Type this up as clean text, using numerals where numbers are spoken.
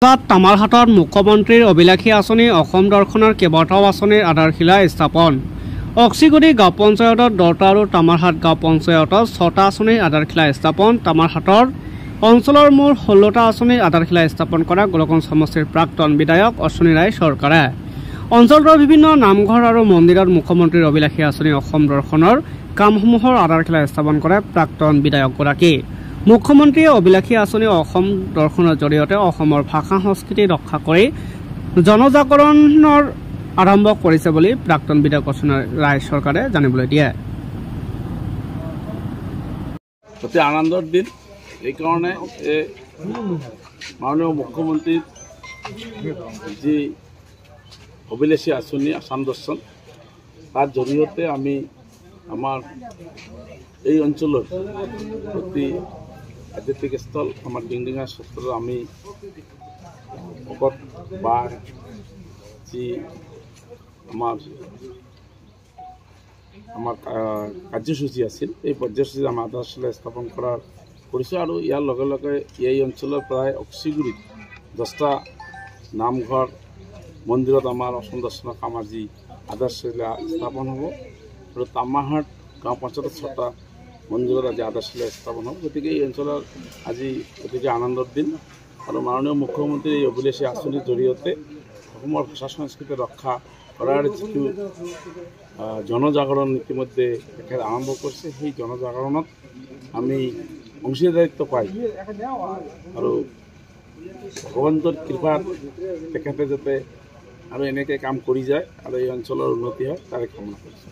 তামাৰহাটত মুখ্যমন্ত্ৰীৰ অভিলাষী আঁচনি অসম দৰ্শনৰ কেইবাটাও আঁচনিৰ আধাৰশিলা স্থাপন। অক্সিগুৰি গাঁও পঞ্চায়তত 10টা আৰু তামাৰহাট গাঁও পঞ্চায়তত 6টা আঁচনিৰ আধাৰশিলা স্থাপন। তামাৰহাটৰ অঞ্চলৰ মুঠ 16টা আঁচনিৰ আধাৰশিলা স্থাপন কৰা গোলকগঞ্জ সমষ্টিৰ প্ৰাক্তন বিধায়ক অশ্বিনী ৰায় চৰকাৰে। অঞ্চলটোৰ বিভিন্ন নামঘৰ আৰু মন্দিৰত মুখ্যমন্ত্ৰীৰ অভিলাষী আঁচনি অসম দৰ্শনৰ কামসমূহৰ আধাৰশিলা স্থাপন কৰে প্ৰাক্তন বিধায়কগৰাকী। মুখ্যমন্ত্ৰীয়ে অভিলাষী আঁচনি অসম দৰ্শনৰ জৰিয়তে অসমৰ ভাষা সংস্কৃতি ৰক্ষা কৰি জনজাগৰণৰ আৰম্ভ কৰিছে বুলি প্ৰাক্তন বিধায়ক অশ্বিনী ৰায় চৰকাৰে জানিবলৈ দিয়ে। অতি আনন্দৰ দিন, এইকাৰণে মাননীয় মুখ্যমন্ত্ৰীৰ যি অভিলাষী আঁচনি আসাম দৰ্শন, তাৰ জৰিয়তে আমি আমাৰ এই অঞ্চলৰ অতি আধ্যাত্মিক স্থল আমাৰ ডিংডিঙা সত্ৰত আমি ভকত বা যি আমাৰ কাৰ্যসূচী আছিল, এই কাৰ্যসূচী আমাৰ আধাৰশিলা স্থাপন কৰিছোঁ। আৰু ইয়াৰ লগে লগে এই অঞ্চলৰ প্ৰায় অক্সিগুৰিত 10টা নামঘৰ মন্দিৰত আমাৰ অসম দৰ্শনৰ কাম আজি আধাৰশিলা স্থাপন হ'ব। আৰু তামাৰহাট গাঁও পঞ্চায়তত 6টা মন্দিৰত আজি আধাৰশিলা স্থাপন হ'ব। গতিকে এই অঞ্চলৰ আজি গতিকে আনন্দৰ দিন। আৰু মাননীয় মুখ্যমন্ত্ৰীৰ এই অভিলাষী আঁচনিৰ জৰিয়তে অসমৰ ভাষা সংস্কৃতি ৰক্ষা কৰাৰ যিটো জনজাগৰণ ইতিমধ্যে তেখেতে আৰম্ভ কৰিছে, সেই জনজাগৰণত আমি অংশীদাৰিত্ব পাই আৰু ভগৱন্তৰ কৃপাত তেখেতে যাতে আৰু এনেকৈ কাম কৰি যায় আৰু এই অঞ্চলৰ উন্নতি হয় তাৰে কামনা কৰিছোঁ।